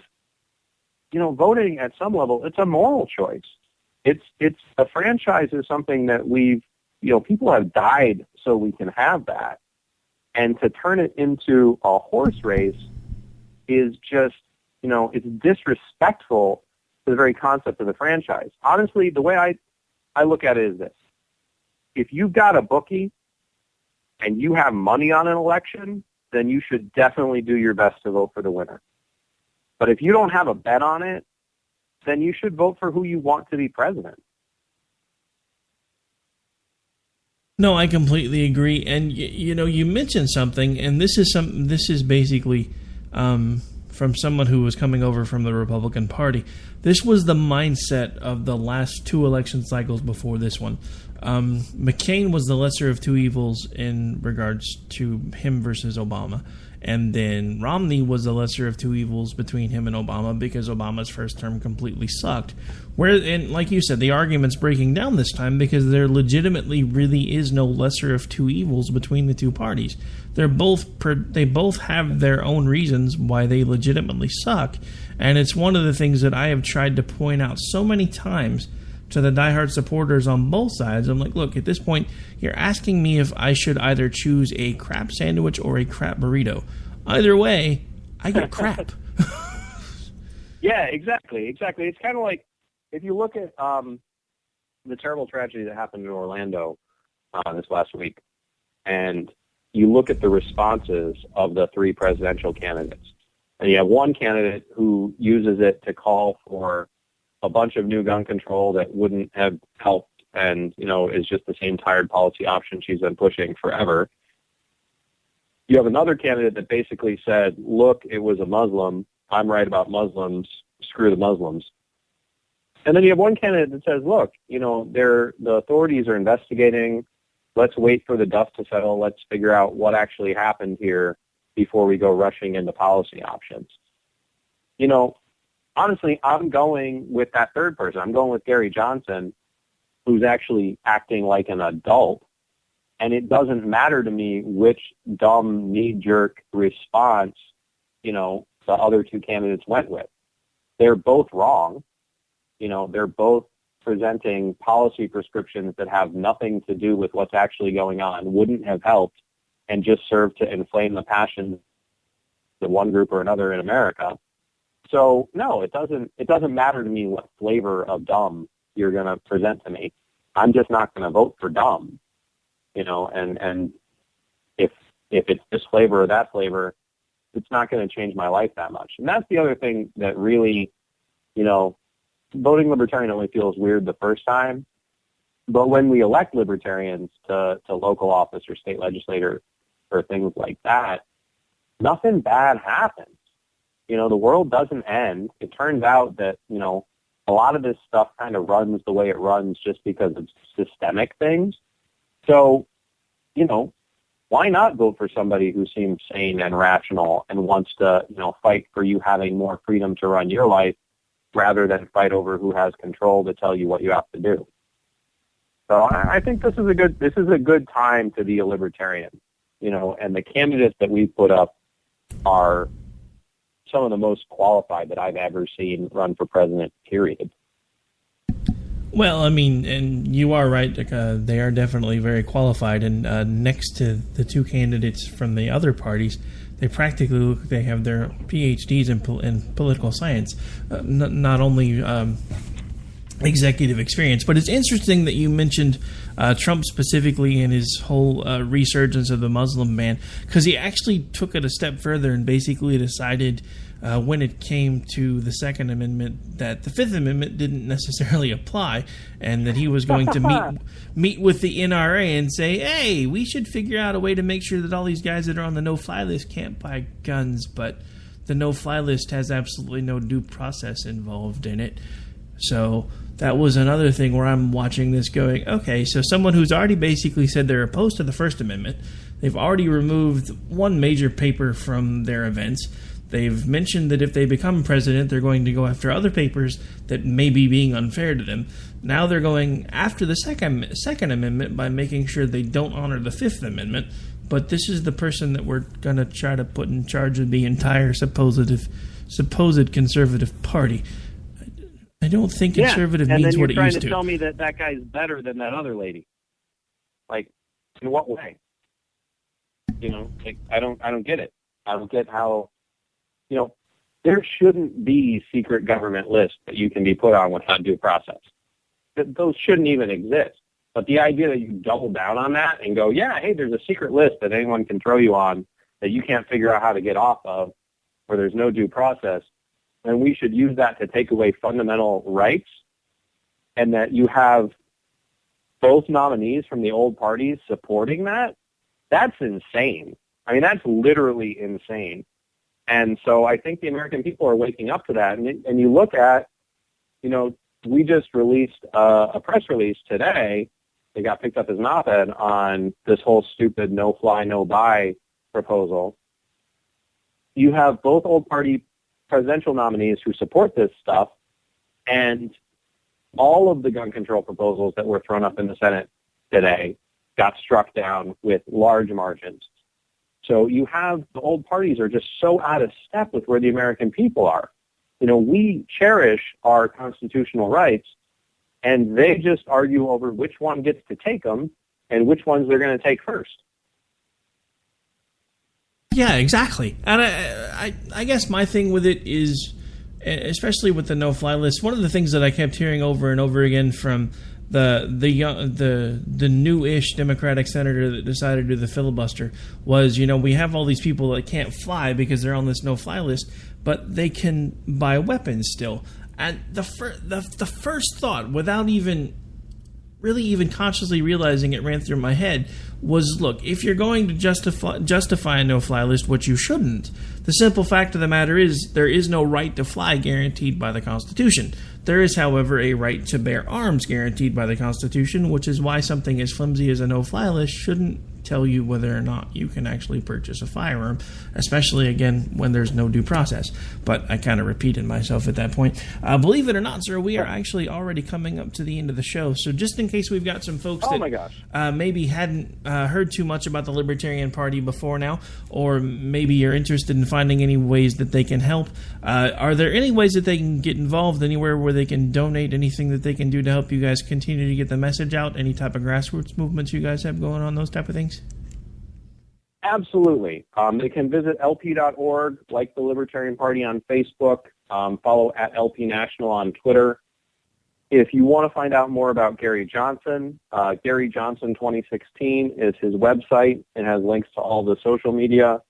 voting at some level, it's a moral choice. It's a franchise is something that people have died so we can have that. And to turn it into a horse race is just, it's disrespectful to the very concept of the franchise. Honestly, the way I look at it is this. If you've got a bookie and you have money on an election, then you should definitely do your best to vote for the winner. But if you don't have a bet on it, then you should vote for who you want to be president. No, I completely agree. And you mentioned something, and this is basically from someone who was coming over from the Republican Party. This was the mindset of the last two election cycles before this one. McCain was the lesser of two evils in regards to him versus Obama. And then Romney was the lesser of two evils between him and Obama because Obama's first term completely sucked. And like you said, the argument's breaking down this time because there legitimately really is no lesser of two evils between the two parties. They both have their own reasons why they legitimately suck. And it's one of the things that I have tried to point out so many times to the diehard supporters on both sides. I'm like, look, at this point, you're asking me if I should either choose a crap sandwich or a crap burrito. Either way, I get crap. Yeah, exactly. It's kind of like if you look at the terrible tragedy that happened in Orlando this last week, and you look at the responses of the three presidential candidates, and you have one candidate who uses it to call for a bunch of new gun control that wouldn't have helped and, is just the same tired policy option she's been pushing forever. You have another candidate that basically said, look, it was a Muslim. I'm right about Muslims. Screw the Muslims. And then you have one candidate that says, look, the authorities are investigating. Let's wait for the dust to settle. Let's figure out what actually happened here before we go rushing into policy options. Honestly, I'm going with that third person. I'm going with Gary Johnson, who's actually acting like an adult. And it doesn't matter to me which dumb, knee-jerk response, the other two candidates went with. They're both wrong. They're both presenting policy prescriptions that have nothing to do with what's actually going on, wouldn't have helped, and just serve to inflame the passions of one group or another in America. So no, it doesn't matter to me what flavor of dumb you're going to present to me. I'm just not going to vote for dumb, and if it's this flavor or that flavor, it's not going to change my life that much. And that's the other thing that really, voting Libertarian only feels weird the first time. But when we elect Libertarians to local office or state legislator or things like that, nothing bad happens. The world doesn't end. It turns out that, a lot of this stuff kind of runs the way it runs just because of systemic things. So, why not vote for somebody who seems sane and rational and wants to, fight for you having more freedom to run your life rather than fight over who has control to tell you what you have to do? So I think this is a good time to be a libertarian, and the candidates that we put up are some of the most qualified that I've ever seen run for president, period. Well, I mean, and you are right. They are definitely very qualified. And next to the two candidates from the other parties, they practically look like they have their PhDs in political science, not only executive experience. But it's interesting that you mentioned Trump specifically in his whole resurgence of the Muslim ban, because he actually took it a step further and basically decided when it came to the Second Amendment that the Fifth Amendment didn't necessarily apply, and that he was going to meet with the NRA and say, hey, we should figure out a way to make sure that all these guys that are on the no-fly list can't buy guns, but the no-fly list has absolutely no due process involved in it. So that was another thing where I'm watching this going, okay, so someone who's already basically said they're opposed to the First Amendment, they've already removed one major paper from their events, they've mentioned that if they become president, they're going to go after other papers that may be being unfair to them. Now they're going after the Second Amendment by making sure they don't honor the Fifth Amendment, but this is the person that we're going to try to put in charge of the entire supposed conservative party. I don't think conservative means what it used to. And then you're trying to tell me that guy's better than that other lady. Like, in what way? I don't get it. I don't get how, there shouldn't be secret government lists that you can be put on without due process. Those shouldn't even exist. But the idea that you double down on that and go, yeah, hey, there's a secret list that anyone can throw you on that you can't figure out how to get off of, where there's no due process, and we should use that to take away fundamental rights, and that you have both nominees from the old parties supporting that, that's insane. I mean, that's literally insane. And so I think the American people are waking up to that. And you look at, we just released a press release today. They got picked up as an op-ed on this whole stupid no-fly, no-buy proposal. You have both old party presidential nominees who support this stuff, and all of the gun control proposals that were thrown up in the Senate today got struck down with large margins. So you have the old parties are just so out of step with where the American people are. We cherish our constitutional rights, and they just argue over which one gets to take them and which ones they're going to take first. Yeah, exactly. And I guess my thing with it is, especially with the no-fly list, one of the things that I kept hearing over and over again from the new-ish Democratic senator that decided to do the filibuster was, we have all these people that can't fly because they're on this no-fly list, but they can buy weapons still. And the first thought, without even consciously realizing it ran through my head, was, look, if you're going to justify a no-fly list, which you shouldn't, the simple fact of the matter is there is no right to fly guaranteed by the Constitution. There is, however, a right to bear arms guaranteed by the Constitution, which is why something as flimsy as a no-fly list shouldn't tell you whether or not you can actually purchase a firearm, especially, again, when there's no due process. But I kind of repeated myself at that point. Believe it or not, sir, we are actually already coming up to the end of the show. So just in case we've got some folks that maybe hadn't heard too much about the Libertarian Party before now, or maybe you're interested in finding any ways that they can help, are there any ways that they can get involved, anywhere where they can donate, anything that they can do to help you guys continue to get the message out, any type of grassroots movements you guys have going on, those type of things? Absolutely. They can visit lp.org, like the Libertarian Party on Facebook, follow at LP National on Twitter. If you want to find out more about Gary Johnson, Gary Johnson 2016 is his website. It has links to all the social media.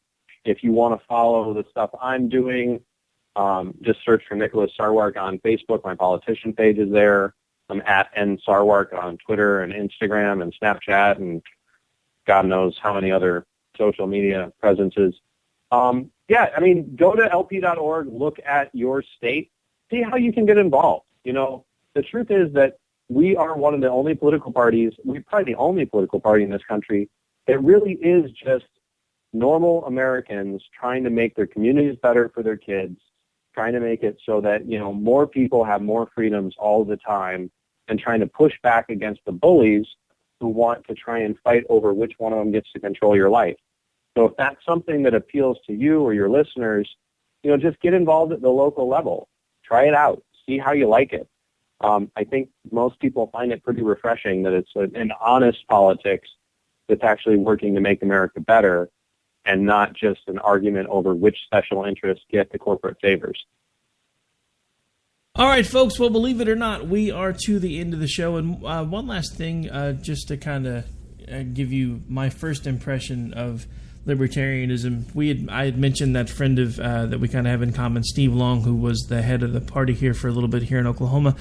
If you want to follow the stuff I'm doing, just search for Nicholas Sarwark on Facebook. My politician page is there. I'm at @NSarwark on Twitter and Instagram and Snapchat and God knows how many other social media presences. Go to lp.org, look at your state, see how you can get involved. The truth is that we are one of the only political parties, we're probably the only political party in this country that really is just normal Americans trying to make their communities better for their kids, trying to make it so that, more people have more freedoms all the time, and trying to push back against the bullies who want to try and fight over which one of them gets to control your life. So if that's something that appeals to you or your listeners, just get involved at the local level. Try it out. See how you like it. I think most people find it pretty refreshing that it's an honest politics that's actually working to make America better and not just an argument over which special interests get the corporate favors. All right, folks. Well, believe it or not, we are to the end of the show. And one last thing, just to kind of give you my first impression of libertarianism. I had mentioned that friend of that we kind of have in common, Steve Long, who was the head of the party here for a little bit here in Oklahoma.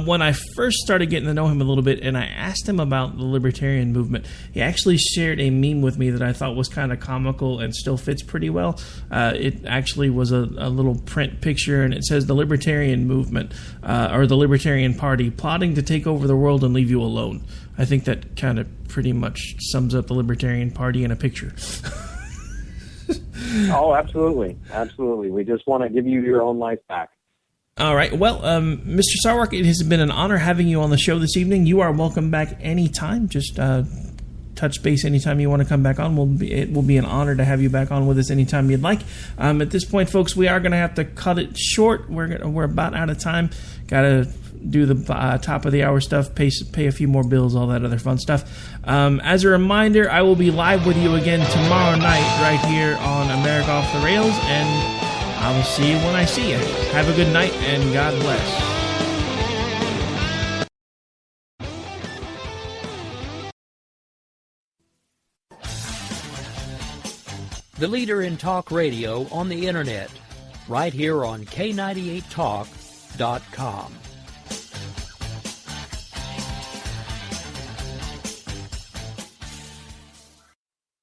When I first started getting to know him a little bit, and I asked him about the libertarian movement, he actually shared a meme with me that I thought was kind of comical and still fits pretty well. It actually was a little print picture, and it says the libertarian movement or the Libertarian Party plotting to take over the world and leave you alone. I think that kind of pretty much sums up the Libertarian Party in a picture. Oh, absolutely. Absolutely. We just want to give you your own life back. All right. Well, Mr. Sarwark, it has been an honor having you on the show this evening. You are welcome back anytime. Just touch base anytime you want to come back on. It will be an honor to have you back on with us anytime you'd like. At this point, folks, we are going to have to cut it short. We're about out of time. Got to do the top of the hour stuff, pay a few more bills, all that other fun stuff. As a reminder, I will be live with you again tomorrow night right here on America Off the Rails, and I will see you when I see you. Have a good night, and God bless. The leader in talk radio on the internet, right here on K98Talk.com.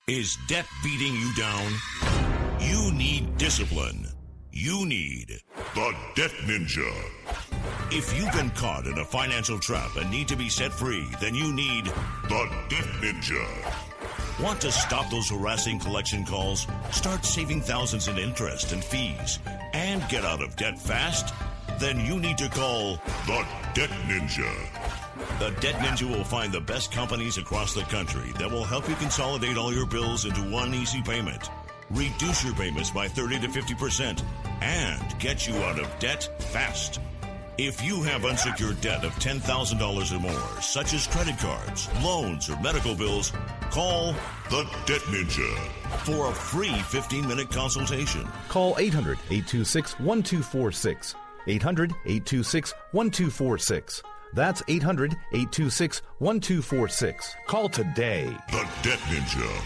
Is debt beating you down? You need discipline. You need the Debt Ninja. If you've been caught in a financial trap and need to be set free, then you need the Debt Ninja. Want to stop those harassing collection calls? Start saving thousands in interest and fees and get out of debt fast? Then you need to call the Debt Ninja. The Debt Ninja will find the best companies across the country that will help you consolidate all your bills into one easy payment, reduce your payments by 30 to 50%, and get you out of debt fast. If you have unsecured debt of $10,000 or more, such as credit cards, loans, or medical bills, call the Debt Ninja for a free 15-minute consultation. Call 800-826-1246. 800-826-1246. That's 800-826-1246. Call today. The Debt Ninja.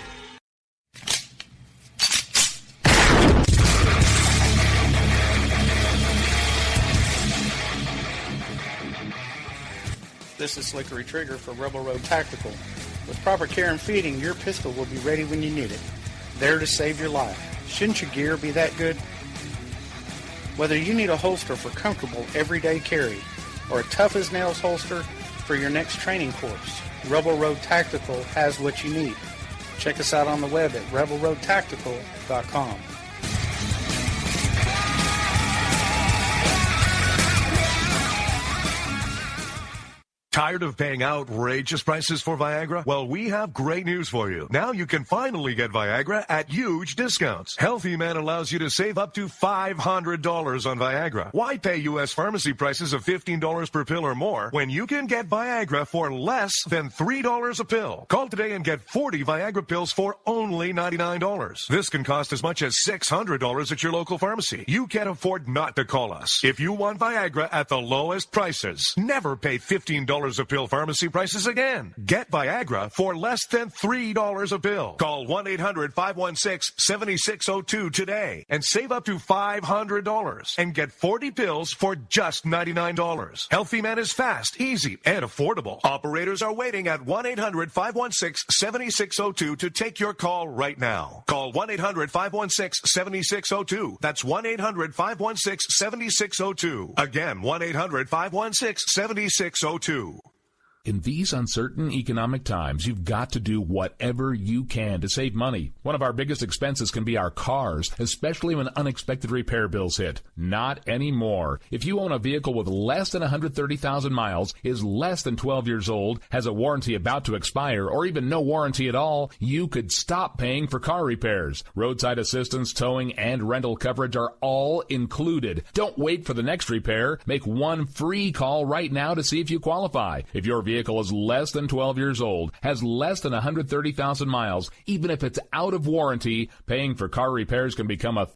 This is Slickery Trigger for Rebel Road Tactical. With proper care and feeding, your pistol will be ready when you need it, there to save your life. Shouldn't your gear be that good? Whether you need a holster for comfortable everyday carry or a tough-as-nails holster for your next training course, Rebel Road Tactical has what you need. Check us out on the web at rebelroadtactical.com. Tired of paying outrageous prices for Viagra? Well, we have great news for you. Now you can finally get Viagra at huge discounts. Healthy Man allows you to save up to $500 on Viagra. Why pay U.S. pharmacy prices of $15 per pill or more when you can get Viagra for less than $3 a pill? Call today and get 40 Viagra pills for only $99. This can cost as much as $600 at your local pharmacy. You can't afford not to call us. If you want Viagra at the lowest prices, never pay $15 $3 a pill pharmacy prices again. Get Viagra for less than $3 a pill. Call 1-800-516-7602 today and save up to $500 and get 40 pills for just $99. Healthy Man is fast, easy, and affordable. Operators are waiting at 1-800-516-7602 to take your call right now. Call 1-800-516-7602. That's 1-800-516-7602. Again, 1-800-516-7602. In these uncertain economic times, you've got to do whatever you can to save money. One of our biggest expenses can be our cars, especially when unexpected repair bills hit. Not anymore. If you own a vehicle with less than 130,000 miles, is less than 12 years old, has a warranty about to expire, or even no warranty at all, you could stop paying for car repairs. Roadside assistance, towing, and rental coverage are all included. Don't wait for the next repair. Make one free call right now to see if you qualify. If your vehicle is less than 12 years old, has less than 130,000 miles, even if it's out of warranty, paying for car repairs can become a